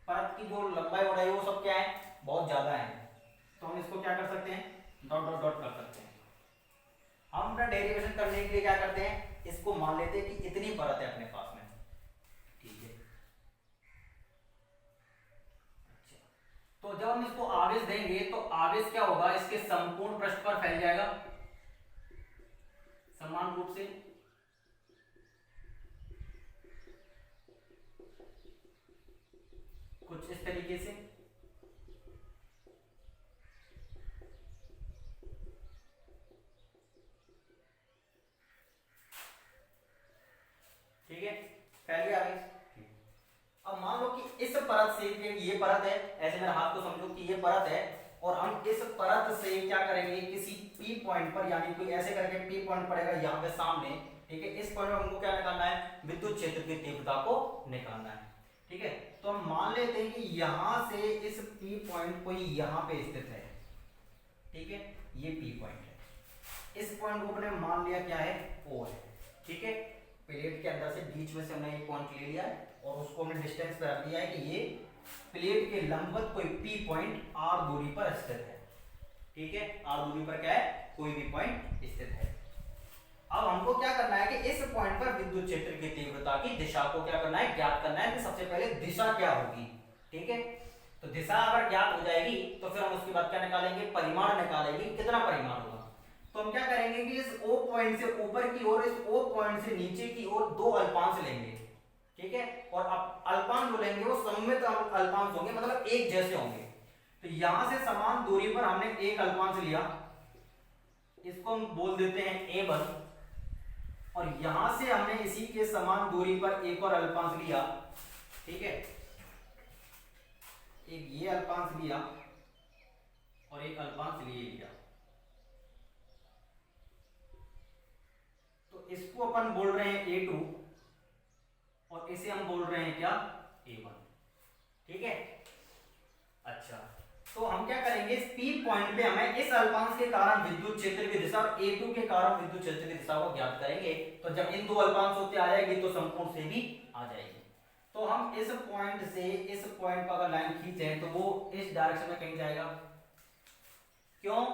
परत की जो लंबाई हो रही है वो सब क्या है, बहुत ज्यादा है, तो हम इसको क्या कर सकते हैं, डॉट डॉट डॉट कर सकते हैं। हम अपना डेरिवेशन करने के लिए क्या करते हैं, इसको मान लेते हैं कि इतनी परत है अपने पास में, ठीक है। अच्छा, तो जब हम इसको आवेश देंगे तो आवेश क्या होगा, इसके संपूर्ण पृष्ठ पर फैल जाएगा समान रूप से, कुछ इस तरीके से, ठीक है, फैल गया आवेश। अब मान लो कि इस परत से, ये परत है, ऐसे मेरे हाथ को समझो कि ये परत है, और हम इस परत से क्या करेंगे, किसी पी पॉइंट पर, यानी कोई ऐसे करके पी पॉइंट पड़ेगा यहाँ पे सामने, ठीक है। इस पॉइंट पर हमको क्या निकालना है, विद्युत क्षेत्र की तीव्रता को निकालना है, ठीक है। तो हम मान लेते हैं कि यहां से इस पी पॉइंट कोई यहाँ पे स्थित है, ठीक है, ये पी पॉइंट है। इस पॉइंट को हमने मान लिया क्या है, ओ है, ठीक है। प्लेट के अंदर से बीच में से हमने एक पॉइंट ले लिया है और उसको हमने डिस्टेंस पे रख दिया है कि ये प्लेट के लंबवत कोई पी पॉइंट आर दूरी पर स्थित है, ठीक है। आर दूरी पर क्या है, कोई भी पॉइंट स्थित है। अब हमको क्या करना है कि इस पॉइंट पर विद्युत क्षेत्र की तीव्रता की दिशा को क्या करना है, ज्ञात करना है। कि सबसे पहले दिशा क्या होगी, ठीक है। तो दिशा अगर ज्ञात हो जाएगी तो फिर हम उसके बाद क्या निकालेंगे, परिमाण निकालेंगे, कितना परिमाण होगा। तो हम क्या करेंगे कि इस O पॉइंट से ऊपर की ओर, इस O पॉइंट से नीचे की ओर दो अल्पांश लेंगे, ठीक है। और अब अल्पांश जो लेंगे वो सममित अल्पांश होंगे, मतलब एक जैसे होंगे। तो यहां से समान दूरी पर हमने एक अल्पांश लिया, इसको हम बोल देते हैं A1, और यहां से हमने इसी के समान दूरी पर एक और अल्पांश लिया, ठीक है। एक ये अल्पांश लिया और एक अल्पांश ये लिया, तो इसको अपन बोल रहे हैं A2 और इसे हम बोल रहे हैं क्या, A1, ठीक है। अच्छा, तो हम क्या करेंगे, इस P पॉइंट पे हमें इस अल्पांश के कारण विद्युत क्षेत्र की दिशा और A2 के कारण विद्युत क्षेत्र की दिशा को ज्ञात करेंगे। तो जब इन दो अल्पांशों से आ जाएगी तो संपूर्ण से भी आ जाएगी। तो हम इस पॉइंट से इस पॉइंट पर अगर लाइन खींचे तो वो इस डायरेक्शन में कहीं जाएगा, क्यों,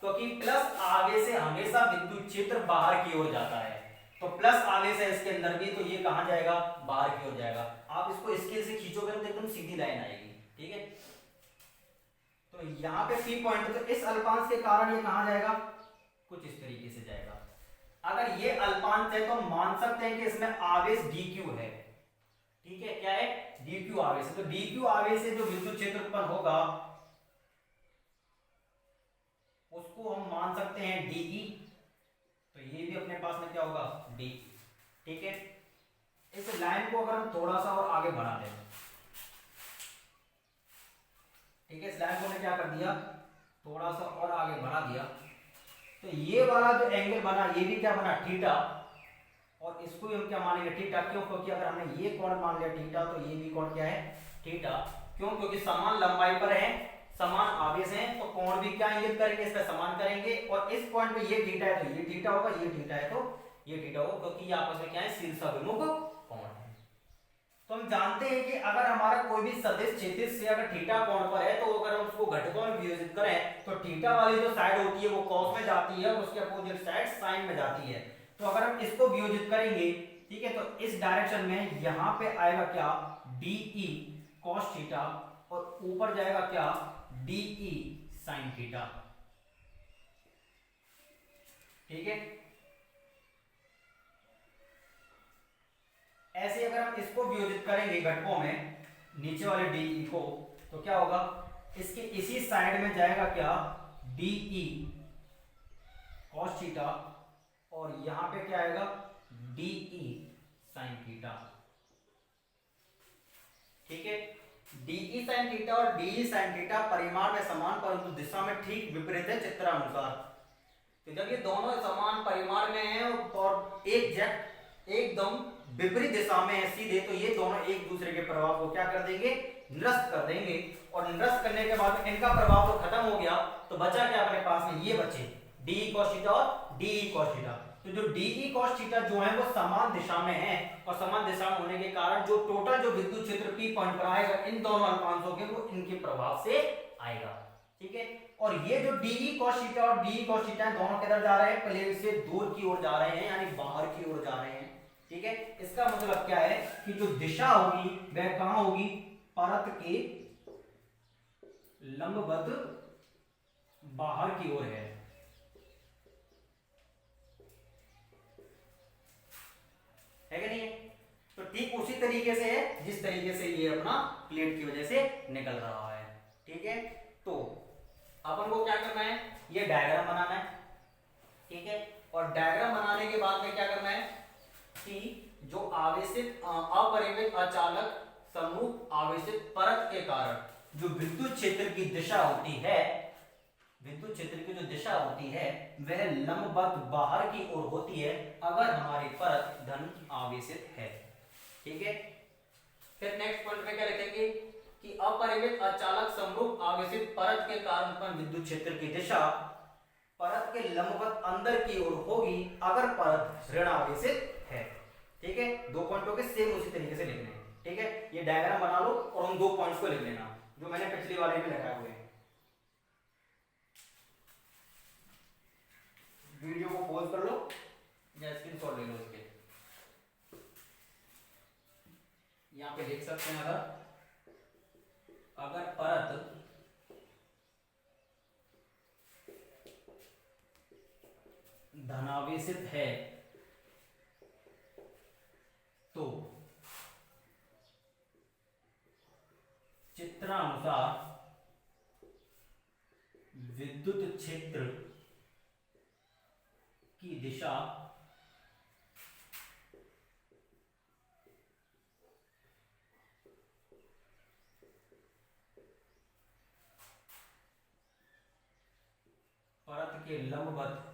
क्योंकि प्लस आगे से हमेशा विद्युत क्षेत्र बाहर की ओर जाता है, तो प्लस आगे से इसके अंदर भी, तो ये कहां जाएगा, बाहर की ओर जाएगा। आप इसको स्केल से खींचोगे तो एकदम सीधी लाइन आएगी, ठीक है। यहाँ पे P पॉइंट, तो इस अल्पांश के कारण ये कहाँ जाएगा, कुछ इस तरीके से जाएगा। अगर ये अल्पांश है तो मान सकते हैं कि इसमें आवेश dq है। ठीक है, क्या है, dq आवेश है। तो dq आवेश से जो विद्युत क्षेत्र उत्पन्न होगा उसको हम मान सकते हैं dE। तो ये भी अपने पास में क्या होगा, dE। ठीक है, इस लाइन को अगर हम थोड़ा सा और आगे बढ़ा दें, ठीक है, इस लाइन को हमने क्या कर दिया, थोड़ा सा और आगे बढ़ा दिया, तो ये वाला जो एंगल बना ये भी क्या बना, थीटा। और इसको भी हम क्या मानेंगे, थीटा। क्यों, क्योंकि अगर हमने ये कोण मान लिया थीटा तो ये भी कोण क्या है, थीटा। क्यों, क्योंकि समान लंबाई पर है, समान आवेश है, तो कोण भी क्या इंगित करेंगे, इसका समान करेंगे। और इस पॉइंट पे ये थीटा है तो ये थीटा होगा, ये थीटा है तो ये थीटा होगा, क्योंकि ये आपस में क्या है, शीर्षाभिमुख कोण है। तो हम जानते हैं कि अगर हमारा कोई भी सदिश क्षैतिज से अगर थीटा कोण पर है तो अगर हम उसको घटकों में विभाजित करें तो थीटा वाली जो साइड होती है वो कॉस में जाती है और उसके अपोजिट साइड साइन में जाती है। तो अगर हम इसको वियोजित करेंगे, ठीक है, तो इस डायरेक्शन में यहां पे आएगा क्या, DE cos थीटा, और ऊपर जाएगा क्या, DE sin थीटा। ठीक है, ऐसे अगर हम इसको वियोजित करेंगे घटकों में, नीचे वाले DE को, तो क्या होगा, इसके इसी साइड में जाएगा क्या, DE cos थीटा, और यहां पे क्या आएगा, DE sin थीटा। ठीक है, DE sin थीटा और DE sin थीटा परिमाण में समान परंतु दिशा में ठीक विपरीत है चित्रानुसार। तो जब ये दोनों समान परिमाण में हैं और एकदम विपरीत दिशा में है सीधे, तो ये दोनों एक दूसरे के प्रभाव को क्या कर देंगे, निरस्त कर देंगे। और निरस्त करने के बाद इनका प्रभाव तो खत्म हो गया, तो बचा क्या अपने पास में, ये बचे DE cos थीटा और DE cos थीटा। तो जो DE cos थीटा जो है वो समान दिशा में है, और समान दिशा में होने के कारण जो टोटल जो विद्युत क्षेत्र P पॉइंट पर आएगा इन दोनों अल्पांशों के, वो इनके प्रभाव से आएगा। ठीक है, और ये जो DE cos थीटा और DE cos थीटा दोनों किधर जा रहे हैं, प्लेन से दूर की ओर जा रहे हैं, यानी बाहर की ओर जा रहे हैं। ठीक है, इसका मतलब क्या है कि जो दिशा होगी वह कहां होगी, परत के लंबवत बाहर की ओर है। कि नहीं है, तो ठीक उसी तरीके से है जिस तरीके से ये अपना प्लेट की वजह से निकल रहा है। ठीक है, तो अपन को क्या करना है, ये डायग्राम बनाना है। ठीक है, और डायग्राम बनाने के बाद में क्या करना है कि जो आवेशित अपरिमित अचालक समरूप आवेशित परत के कारण जो विद्युत क्षेत्र की दिशा होती है, विद्युत क्षेत्र की जो दिशा होती है वह लंबवत बाहर की ओर होती है अगर हमारी परत धन आवेशित है। ठीक है, फिर नेक्स्ट पॉइंट में क्या लिखेंगे कि अपरिमित अचालक समरूप आवेशित परत के कारण उत्पन्न विद्युत क्षेत्र की दिशा परत के लंबवत अंदर की ओर होगी अगर परत ऋण आवेशित है। ठीक है, दो पॉइंटों के सेम उसी तरीके से लिखने हैं। ठीक है, ये डायग्राम बना लो और उन दो पॉइंट्स को लिख लेना जो मैंने पिछली वाले में लिखाए हुए हैं। वीडियो को पॉज कर लो या स्क्रीनशॉट ले लो इसके, यहां पे देख सकते हैं अगर परत धनावेशित है तो चित्रानुसार विद्युत क्षेत्र की दिशा परत के लंबवत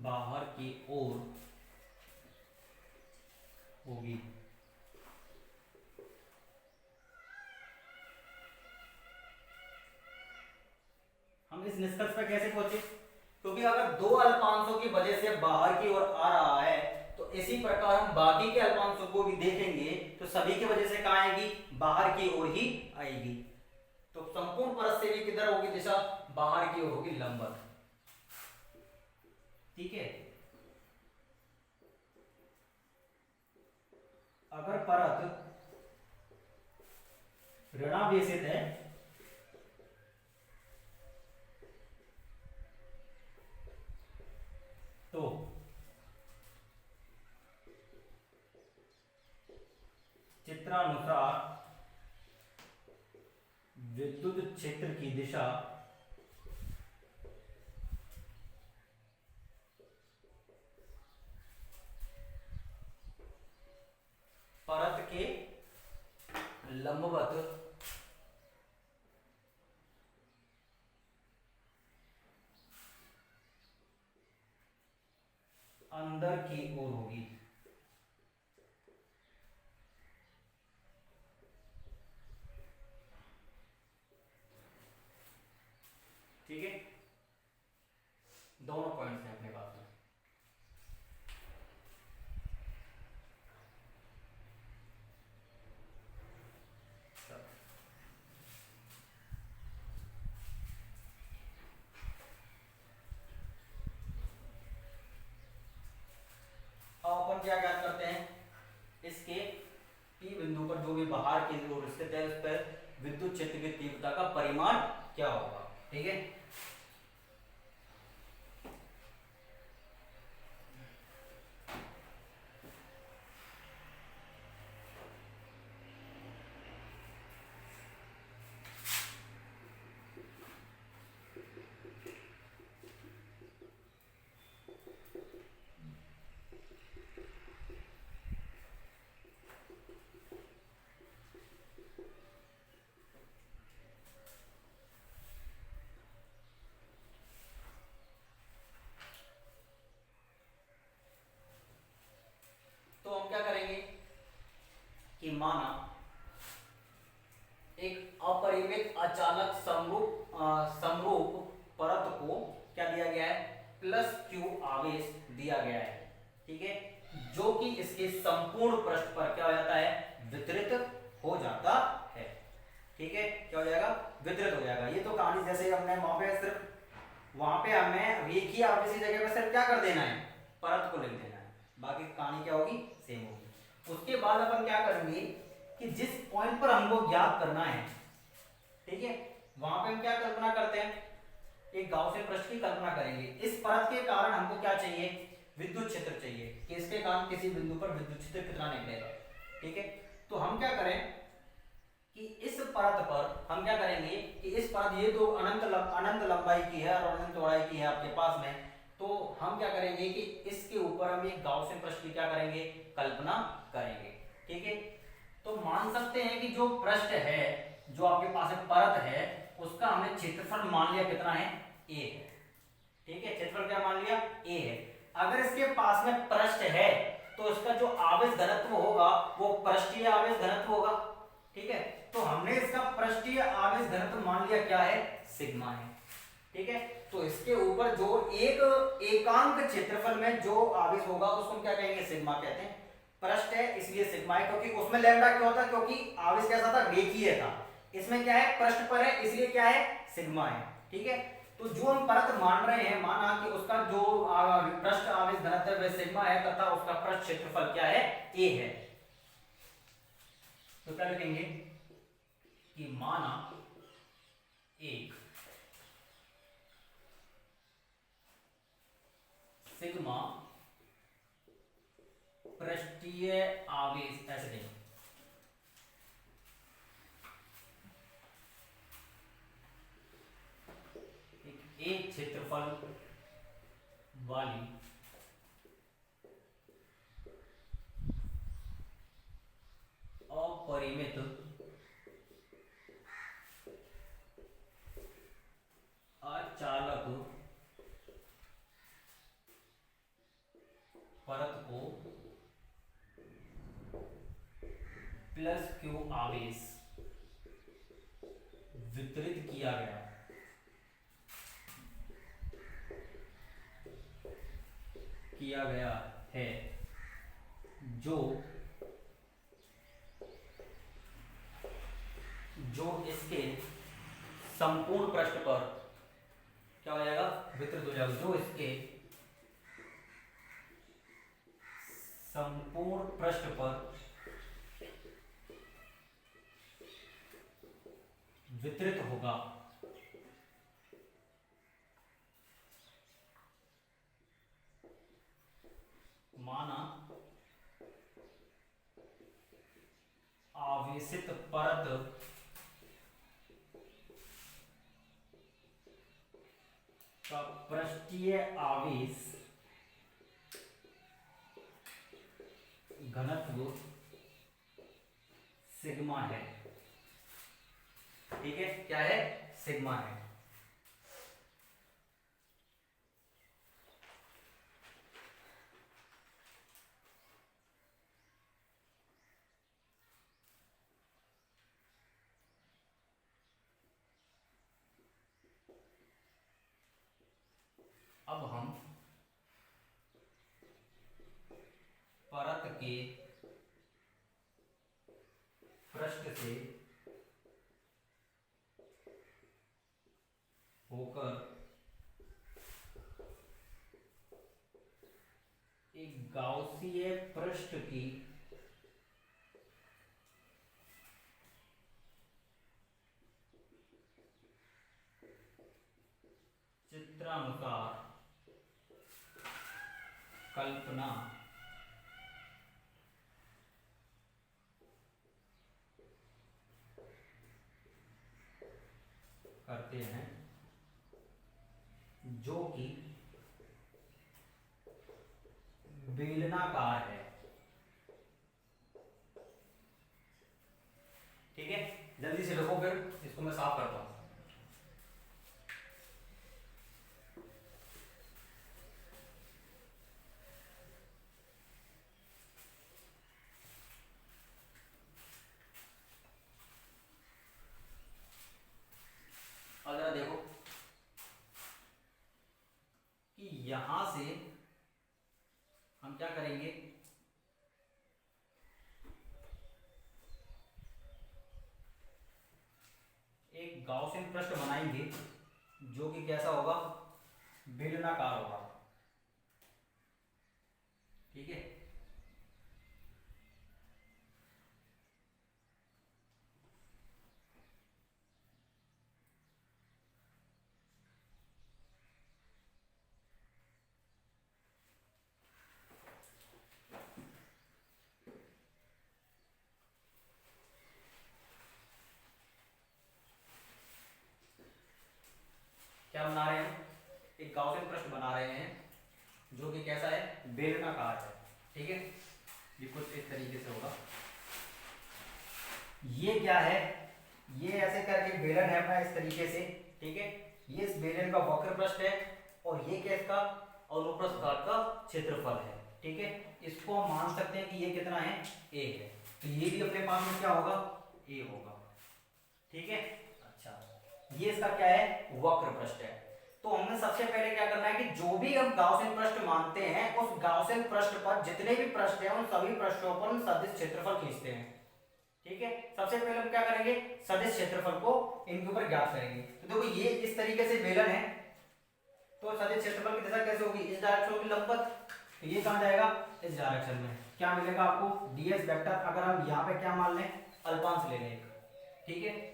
बाहर की ओर होगी। हम इस निष्कर्ष पर कैसे पहुंचे, क्योंकि अगर दो अल्पांशों की वजह से बाहर की ओर आ रहा है तो इसी प्रकार हम बाकी के अल्पांशों को भी देखेंगे तो सभी की वजह से कहां आएगी, बाहर की ओर ही आएगी। तो संपूर्ण परत से भी किधर होगी दिशा, बाहर की ओर होगी, लंबवत। ठीक है, अगर परत ऋणावेशित है तो चित्रानुसार विद्युत क्षेत्र की दिशा परत के लंबवत अंदर की ओर होगी। ठीक है, दोनों पॉइंट्स हैं अपने पास में। अब अपन क्या ज्ञात करते हैं, इसके P बिंदु पर जो भी बाहर की ओर स्थित है उस पर विद्युत क्षेत्र की तीव्रता का परिमाण क्या होगा। ठीक है, तो हम क्या करेंगे कि माना एक अपरिमित अचालक समरूप परत को क्या दिया गया है, प्लस क्यू आवेश दिया गया है। ठीक है, जो कि इसके संपूर्ण पृष्ठ पर क्या हो जाता है, वितरित हो जाता है। ठीक है, क्या हो जाएगा, वितरित हो जाएगा। ये तो कहानी जैसे हमने वहां पे सिर्फ वहां पे हमें एक ही आवेश की जगह पे सिर्फ क्या कर देना है, परत को लिख देना है, बाकी कहानी क्या होगी, सेम होगी। उसके बाद अपन क्या करेंगे कि जिस पॉइंट पर हमको ज्ञात करना है, ठीक है, वहां पे हम क्या कल्पना करते हैं, एक गाउसियन पृष्ठ की कल्पना करेंगे। इस परत के कारण हमको क्या चाहिए, विद्युत क्षेत्र चाहिए कि इसके कारण किसी बिंदु पर विद्युत क्षेत्र कितना निकलेगा। ठीक है, तो हम क्या करें कि इस परत पर हम क्या करेंगे कि इस परत ये दो अनंत लंबाई की है और अनंत चौड़ाई की है आपके पास में, तो हम क्या करेंगे कि इसके ऊपर हम एक गाउसियन पृष्ठ की क्या करेंगे, कल्पना करेंगे। ठीक है, तो मान सकते हैं कि जो पृष्ठ है, जो आपके पास एक परत है, उसका हमने क्षेत्रफल मान लिया कितना है, a है। ठीक है, क्षेत्रफल क्या मान लिया, a है। अगर इसके पास में पृष्ठ है तो इसका जो आवेश घनत्व होगा वो पृष्ठीय आवेश घनत्व होगा। ठीक है, तो हमने इसका पृष्ठीय आवेश घनत्व मान लिया क्या है, सिग्मा है। ठीक है, तो इसके ऊपर जो एक एकांक क्षेत्रफल में जो आवेश होगा उसको हम क्या कहेंगे, सिग्मा कहते हैं। पृष्ठ है इसलिए सिग्मा है, क्योंकि उसमें लैम्डा क्यों होता, क्योंकि आवेश कैसा था, रेखीय था। इसमें क्या है, पृष्ठ पर है इसलिए क्या है, सिग्मा है। ठीक है, तो जो हम परत मान रहे हैं, माना कि उसका जो पृष्ठ आवेश घनत्व है सिग्मा है तथा उसका पृष्ठ क्षेत्रफल क्या है, a है। तो क्या लिखेंगे कि माना एक सिग्मा पृष्ठीय आवेश, ऐसे देंगे, एक क्षेत्रफल वाली अपरिमित अचालक परत को प्लस क्यू आवेश वितरित किया गया है, जो इसके संपूर्ण पृष्ठ पर क्या हो जाएगा, वितरित हो जाएगा। जो इसके संपूर्ण पृष्ठ पर वितरित होगा। माना आवेशित परत का पृष्ठीय आवेश घनत्व सिग्मा है। ठीक है, क्या है? सिग्मा है। अब हम परत के पृष्ठ से होकर एक गाउसीय पृष्ठ की चित्रानुसार कल्पना करते हैं, जो कि बेलनाकार है। ठीक है, जल्दी से लिखो, फिर इसको मैं साफ करता हूं। और जरा देखो कि यहां से हम क्या करेंगे, एक गाउसियन पृष्ठ बनाएंगे जो कि कैसा होगा? बेलनाकार होगा। ठीक है, क्या बना रहे हैं? एक गाउसियन पृष्ठ बना रहे हैं जो कि कैसा है? बेलनाकार है। ठीक है, ये कुछ इस तरीके से होगा। ये क्या है? ये ऐसे करके बेलन है अपना इस तरीके से। ठीक है, ये इस बेलन का वक्र पृष्ठ है और ये क्या इसका अनुप्रस्थ काट का क्षेत्रफल है। ठीक है, इसको हम मान सकते हैं कि ये कितना है? a है। तो ये भी अपने पास में क्या होगा? a होगा। ठीक है, ये इसका क्या है? वक्र पृष्ठ है। तो हमने सबसे पहले क्या करना है कि जो भी हम गाउसियन पृष्ठ मानते हैं उस गाउसियन पृष्ठ पर जितने भी पृष्ठ हैं उन सभी पृष्ठों पर हम सदिश क्षेत्रफल खींचते हैं। ठीक है, सबसे पहले हम क्या करेंगे? सदिश क्षेत्रफल को इनके ऊपर ज्ञात करेंगे। तो देखो ये इस तरीके से बेलन है, तो सदिश क्षेत्रफल की दिशा कैसे होगी? इस डायरेक्शन होगी लंबवत। तो ये कहां जाएगा? इस डायरेक्शन में। क्या मिलेगा आपको? ds vector. अगर हम यहाँ पे क्या मान लें? अल्पांश ले लें। ठीक है,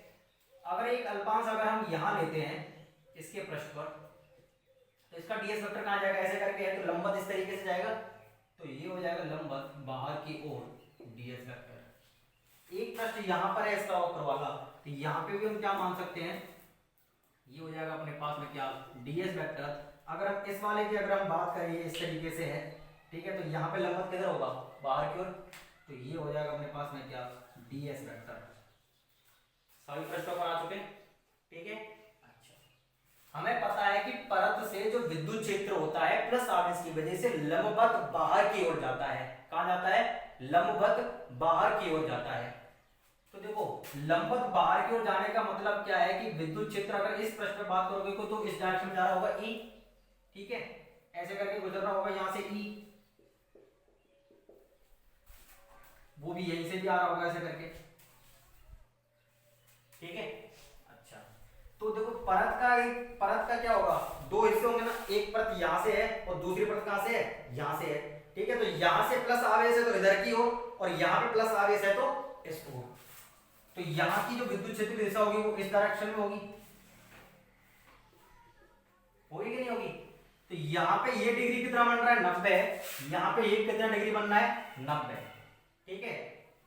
अगर एक अल्पांश अगर हम यहां लेते हैं इसके पृष्ठ पर, तो इसका ds वेक्टर कहां जाएगा? ऐसे करके है तो लंबवत इस तरीके से जाएगा, तो ये हो जाएगा लंबवत बाहर की ओर ds वेक्टर। एक पृष्ठ यहां पर है इसका वक्र वाला, तो यहां पे भी हम क्या मान सकते हैं? ये हो जाएगा अपने पास में क्या? ds vector. अगर हम इस वाले की अगर हम बात करें इस तरीके से है, ठीक है, तो यहाँ पे लंबवत किधर होगा? बाहर की ओर। तो ये हो जाएगा अपने पास में क्या? ds vector. सभी पृष्ठों पर आ चुके हैं। ठीक है, अच्छा, हमें पता है कि परत से जो विद्युत क्षेत्र होता है प्लस आवेश की वजह से लंबवत बाहर की ओर जाता है। कहां जाता है? लंबवत बाहर की ओर जाता है। तो देखो लंबवत बाहर की ओर जाने का मतलब क्या है कि विद्युत क्षेत्र अगर इस पृष्ठ पे बात करोगे तो इस डायरेक्शन में जा रहा होगा E। ठीक है, ऐसे करके गुजर रहा होगा यहां से E, वो भी यहीं से भी आ रहा होगा ऐसे करके। ठीक है, अच्छा, तो देखो परत का क्या होगा? दो हिस्से होंगे ना, एक परत यहां से है और दूसरी परत कहां से है? यहां से है। ठीक है, तो यहां से प्लस आवेश है तो इधर की ओर, और यहां पे प्लस आवेश है तो इस ओर। तो यहाँ की जो विद्युत क्षेत्र की दिशा होगी वो इस डायरेक्शन में होगी कि नहीं होगी। तो यहाँ पे ये डिग्री कितना बन रहा है 90, यहाँ पे ये कितना डिग्री बनना है 90, ठीक है।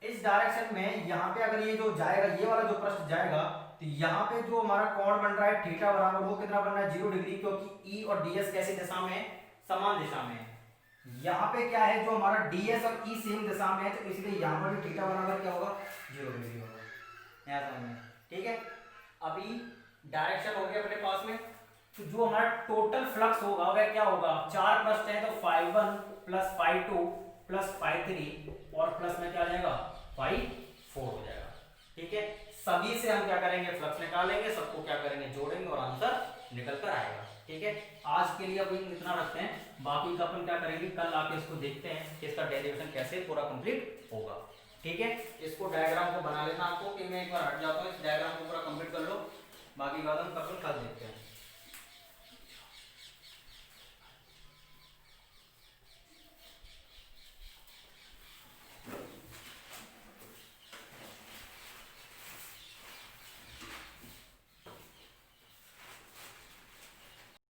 इस डायरेक्शन में यहाँ पे अगर ये जो जाएगा, ये वाला जो पृष्ठ जाएगा, तो यहाँ पे जो हमारा कोण बन रहा है थीटा बराबर वो कितना बनना है 0 डिग्री, क्योंकि ई और डीएस कैसी दिशा में है, समान दिशा में है। यहाँ पे क्या है, जो हमारा डीएस और ई सेम दिशा में है, तो इसलिए यहाँ पर भी थीटा बराबर क्या होगा 0 डिग्री होगा, यहाँ समझ, ठीक है। अभी डायरेक्शन हो गया अपने पास में, तो जो हमारा टोटल फ्लक्स होगा वह क्या होगा, 4 पृष्ठ है तो φ1 प्लस φ2 प्लस φ3 और प्लस में क्या आ जाएगा φ4 हो जाएगा, ठीक है। सभी से हम क्या करेंगे, फ्लक्स निकालेंगे, सबको क्या करेंगे जोड़ेंगे और आंसर निकल कर आएगा, ठीक है। आज के लिए अभी इतना रखते हैं, बाकी का अपन क्या करेंगे कल आके इसको देखते हैं कि इसका डेरिवेशन कैसे पूरा कंप्लीट होगा, ठीक है। इसको डायग्राम को बना लेना आपको, कि मैं एक बार हट जाता हूँ, इस डायग्राम को पूरा कंप्लीट कर लो, बाकी बात हम कल देखते हैं।